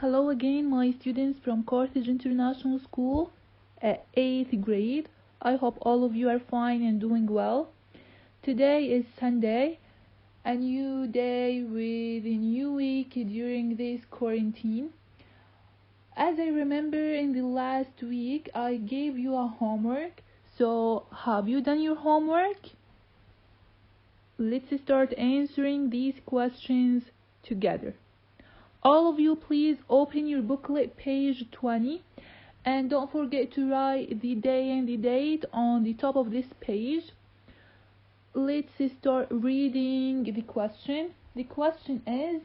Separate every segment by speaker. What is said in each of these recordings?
Speaker 1: Hello again, my students from Carthage International School at 8th grade. I hope all of you are fine and doing well. Today is Sunday, a new day with a new week during this quarantine. As I remember in the last week, I gave you a homework. So, have you done your homework? Let's start answering these questions together. All of you, please open your booklet, page 20, and don't forget to write the day and the date on the top of this page. Let's start reading the question. The question is,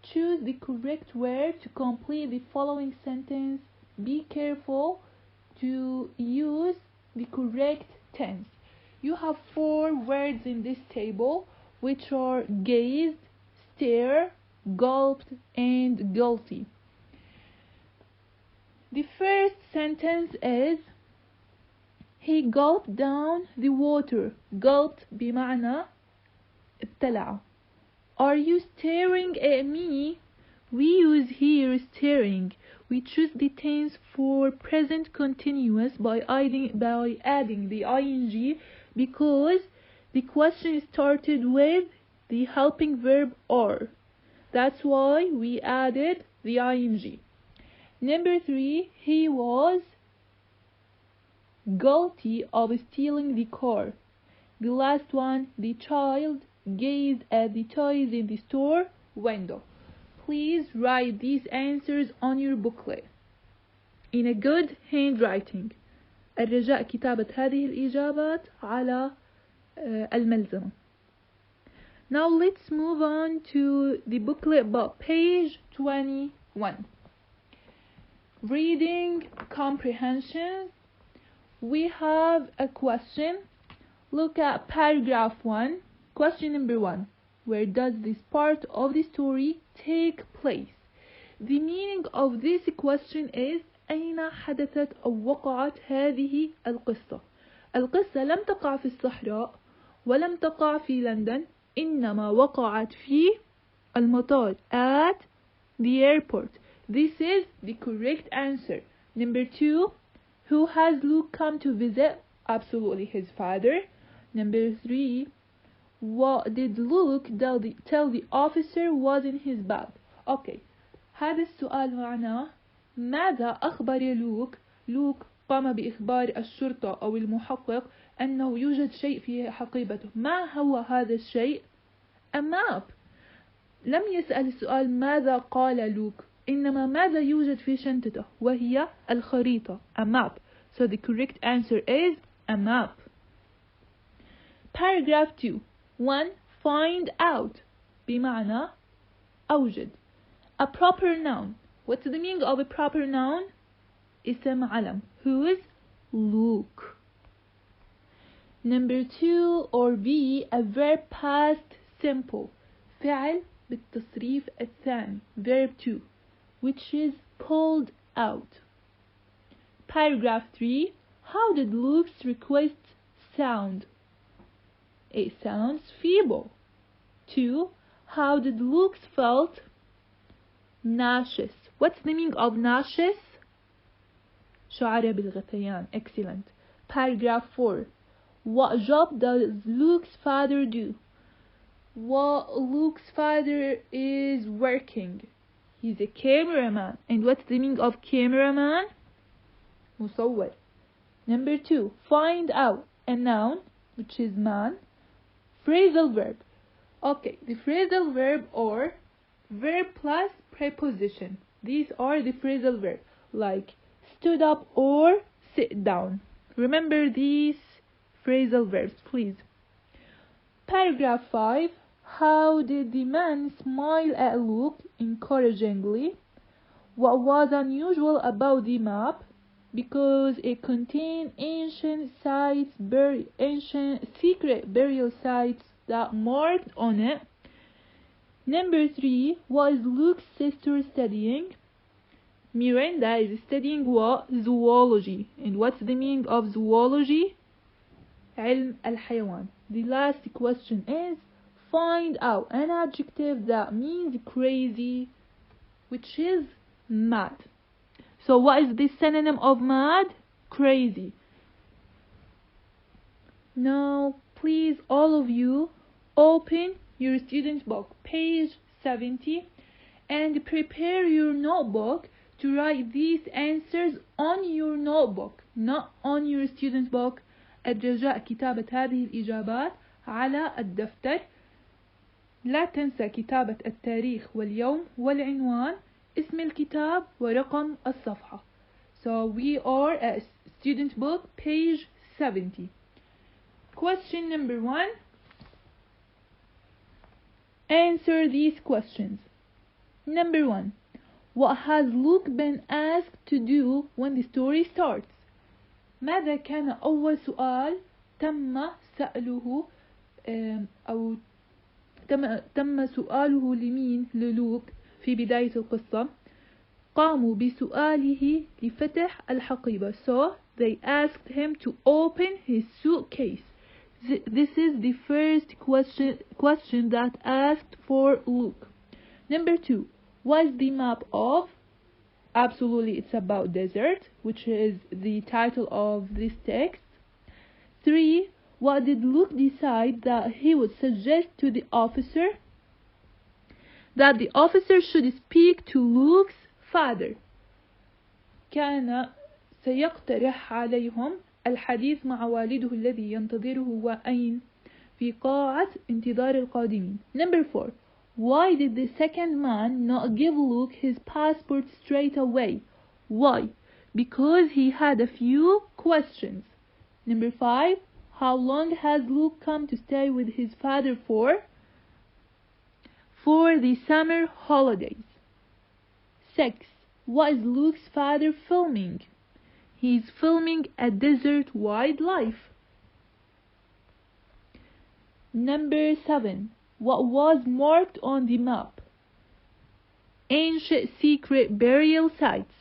Speaker 1: choose the correct word to complete the following sentence. Be careful to use the correct tense. You have 4 words in this table, which are gazed, stare, gulped, and guilty. The first sentence is he gulped down the water. Gulped بمعنى ابتلع. Are you staring at me? We use here staring. We choose the tense for present continuous by adding the ing because the question started with the helping verb are. That's why we added the ing. Number 3, he was guilty of stealing the car. The last one, the child gazed at the toys in the store window. Please write these answers on your booklet in a good handwriting. الرجاء كتابة هذه الإجابات على الملزمة. Now let's move on to the booklet but page 21. Reading comprehension. We have a question. Look at paragraph 1. Question number 1. Where does this part of the story take place? The meaning of this question is أين حدثت أو وقعت هذه القصة؟ القصة لم تقع في الصحراء ولم تقع في لندن، إنما وقعت في المطار at the airport. This is the correct answer. Number 2, who has Luke come to visit? Absolutely his father. Number 3, what did Luke tell the officer was in his bag? Okay, هذا السؤال معناه ماذا أخبر لوك؟ لوك قام بإخبار الشرطة أو المحقق أنه يوجد شيء في حقيبته. ما هو هذا الشيء؟ A map. لم يسأل السؤال ماذا قال لوك، إنما ماذا يوجد في شنطته، وهي الخريطة. A map. So the correct answer is a map. Paragraph 2. 1. Find out بمعنى أوجد. A proper noun. What's the meaning of a proper noun? اسم علم. Who is Luke? Number 2 or B, a verb past simple. فعل بالتصريف الثاني. Verb 2, which is pulled out. Paragraph 3. How did Luke's request sound? It sounds feeble. 2. How did Luke's felt? Nauseous. What's the meaning of nauseous? شعر بالغثيان. Excellent. Paragraph 4. What job does Luke's father do? What Luke's father is working. He's a cameraman. And what's the meaning of cameraman? مصور. Number 2. Find out. A noun, which is man. Phrasal verb. Okay, the phrasal verb or verb plus preposition. These are the phrasal verb, like stood up or sit down. Remember these phrasal verbs, please. Paragraph 5. How did the man smile at Luke encouragingly? What was unusual about the map? Because it contained ancient secret burial sites that marked on it. Number 3. What is Luke's sister studying? Miranda is studying what? Zoology. And what's the meaning of zoology? علم الحيوان. The last question is find out an adjective that means crazy, which is mad. So what is the synonym of mad? Crazy. Now, please, all of you, open your student book, page 70, and prepare your notebook to write these answers on your notebook, not on your student book. الرجاء كتابة هذه الإجابات على الدفتر. لا تنسى كتابة التاريخ واليوم والعنوان، اسم الكتاب ورقم الصفحة. So we are at student book, page 70. Question number 1. Answer these questions. Number 1. What has Luke been asked to do when the story starts? ماذا كان أول سؤال تم سأله أو تم سؤاله لمين؟ للوك في بداية القصة. قاموا بسؤاله لفتح الحقيبة. So they asked him to open his suitcase. This is the first question that asked for Luke. Number 2. What is the map of? Absolutely, it's about desert, which is the title of this text. 3. What did Luke decide that he would suggest to the officer? That the officer should speak to Luke's father. كان سيقترح عليهم الحديث مع والده الذي ينتظره وأين؟ في قاعة انتظار القادمين. Number 4. Why did the second man not give Luke his passport straight away? Why? Because he had a few questions. Number 5. How long has Luke come to stay with his father for? For the summer holidays. 6. What is Luke's father filming? He's filming a desert wildlife. Number 7. What was marked on the map? Ancient secret burial sites.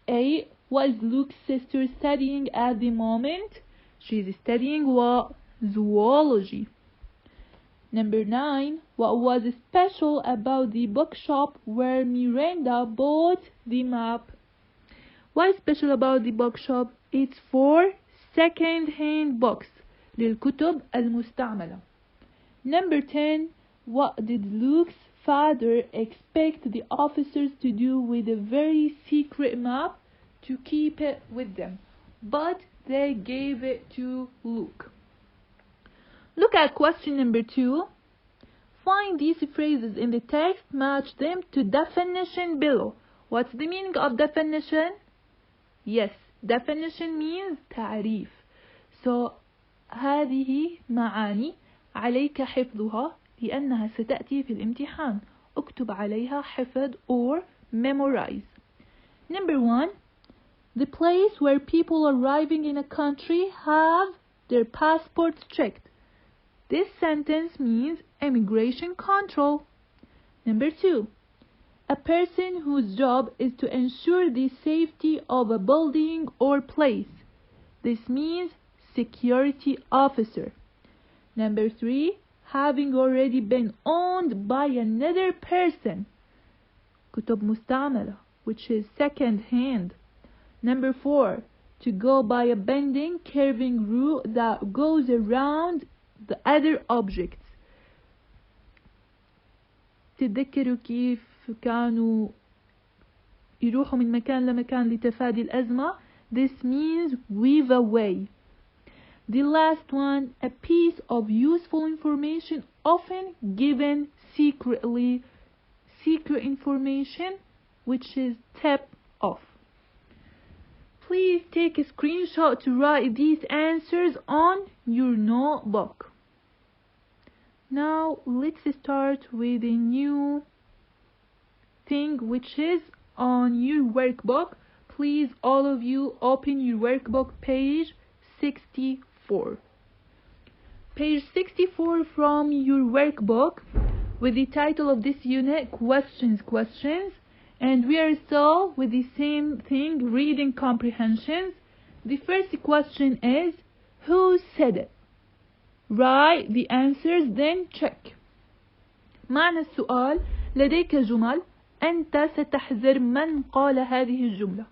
Speaker 1: A. What is Luke's sister studying at the moment? She's studying what? Zoology. Number 9. What was special about the bookshop where Miranda bought the map? What is special about the bookshop? It's for second-hand books. للكتب المستعملة. Number 10. What did Luke's father expect the officers to do with a very secret map? To keep it with them. But they gave it to Luke. Look at question number 2. Find these phrases in the text, match them to definition below. What's the meaning of definition? Yes, definition means تعريف. So هذه معاني عليك حفظها لأنها ستأتي في الامتحان. اكتب عليها حفظ or memorize. Number 1. The place where people arriving in a country have their passports checked. This sentence means immigration control. Number 2. A person whose job is to ensure the safety of a building or place. This means security officer. Number 3. Having already been owned by another person. كتب مستعملة, which is second hand. Number 4. To go by a bending, curving route that goes around the other objects. تتذكروا كيف كانوا يروحوا من مكان لمكان لتفادي الأزمة? This means weave away. The last one, a piece of useful information often given secretly. Secret information, which is tip off. Please take a screenshot to write these answers on your notebook. Now let's start with a new thing, which is on your workbook. Please, all of you, open your workbook, page 64. Page 64 from your workbook with the title of this unit, Questions. And we are still with the same thing, reading comprehensions. The first question is, who said it? Write the answers, then check. معنى السؤال: لديك جمل أنت ستحذر من قال هذه الجملة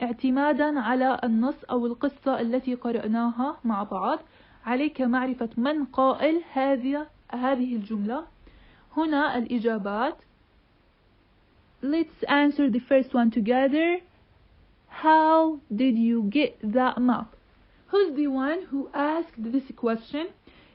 Speaker 1: اعتمادا على النص أو القصة التي قرأناها مع بعض. عليك معرفة من قائل هذه الجملة. هنا الإجابات. Let's answer the first one together. How did you get that map? Who's the one who asked this question?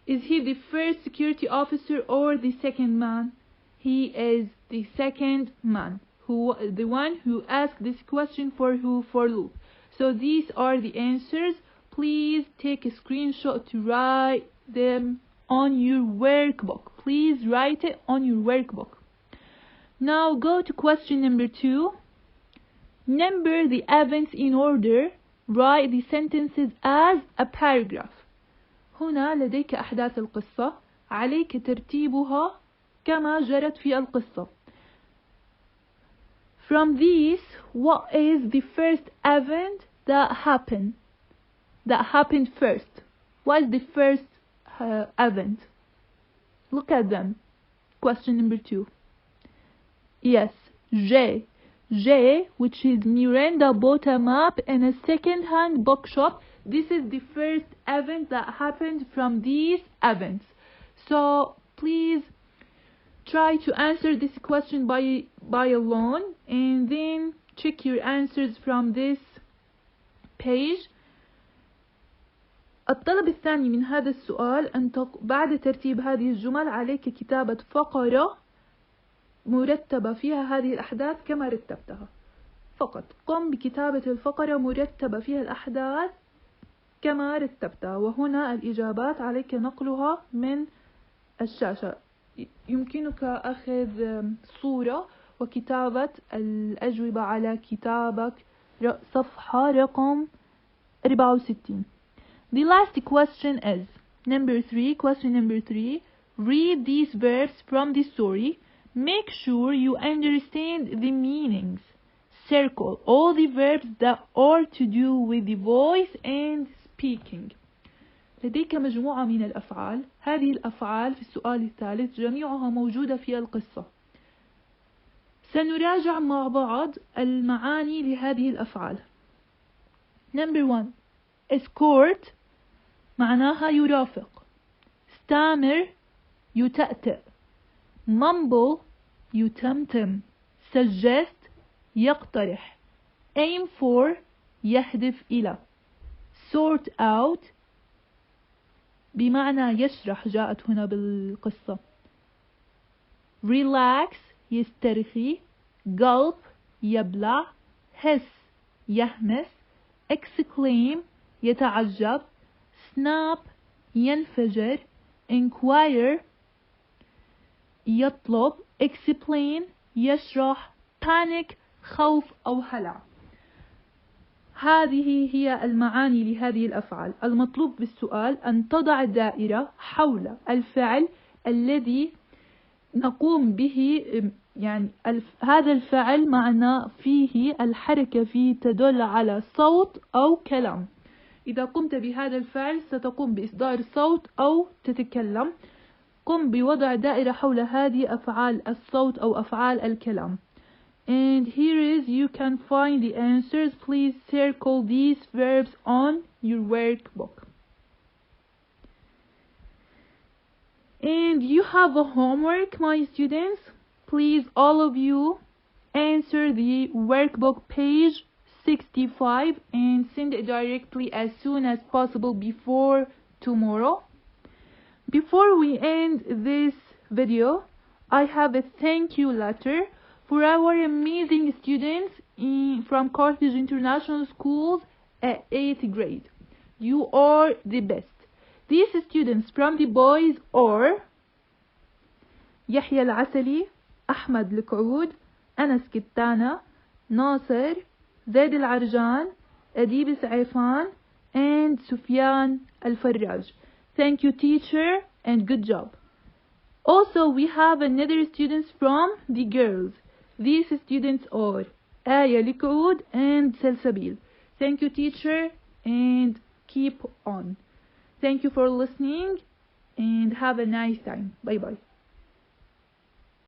Speaker 1: Is he the first security officer or the second man? He is the second man. The one who asked this question for who? For Luke. So these are the answers. Please take a screenshot to write them on your workbook. Please write it on your workbook. Now go to question number 2. Number the events in order. Write the sentences as a paragraph. هنا لديك أحداث القصة. عليك ترتيبها كما جرت في القصة. From these, what is the first event that happened first? What is the first event? Look at them. Question number 2. Yes, J, which is Miranda bought a map in a second-hand bookshop. This is the first event that happened from these events. So please try to answer this question by alone, and then check your answers from this page. الطلب الثاني من هذا السؤال أن بعد ترتيب هذه الجمل عليك كتابة فقرة مرتبة فيها هذه الأحداث كما رتبتها. فقط قم بكتابة الفقرة مرتبة فيها الأحداث كما رتبتها. وهنا الإجابات عليك نقلها من الشاشة. يمكنك أخذ صورة وكتابة الأجوبة على كتابك صفحة رقم 64. The last question is question number 3. Read these verbs from the story. Make sure you understand the meanings. Circle all the verbs that are to do with the voice and speaking. لديك مجموعة من الأفعال. هذه الأفعال في السؤال الثالث جميعها موجودة في القصة. سنراجع مع بعض المعاني لهذه الأفعال. Number 1. Escort معناها يرافق. Stammer يتأتأ. Mumble يتمتم. Suggest يقترح. Aim for يهدف إلى. Sort out بمعنى يشرح جاءت هنا بالقصة. Relax يسترخي. Gulp يبلع. Hiss يهمس. Exclaim يتعجب. Snap ينفجر. Inquire يطلب. Explain يشرح. Panic خوف أو هلع. هذه هي المعاني لهذه الأفعال. المطلوب بالسؤال أن تضع دائرة حول الفعل الذي نقوم به. يعني هذا الفعل معنى فيه الحركة فيه تدل على صوت أو كلام. إذا قمت بهذا الفعل ستقوم بإصدار صوت أو تتكلم. قم بوضع دائرة حول هذه أفعال الصوت أو أفعال الكلام. And here is you can find the answers. Please circle these verbs on your workbook. And you have a homework, my students. Please, all of you, answer the workbook page 65 and send it directly as soon as possible before tomorrow. Before we end this video, I have a thank you letter for our amazing students from Carthage International Schools at 8th grade. You are the best. These students from the boys are يحيى العسلي, أحمد القعود, أنس كتانة, ناصر, زيد العرجان, أديب سعيفان, and سفيان الفراج. Thank you, teacher, and good job. Also, we have another students from the girls. These students are آية القعود and سلسبيل. Thank you, teacher, and keep on. Thank you for listening and have a nice time. Bye bye.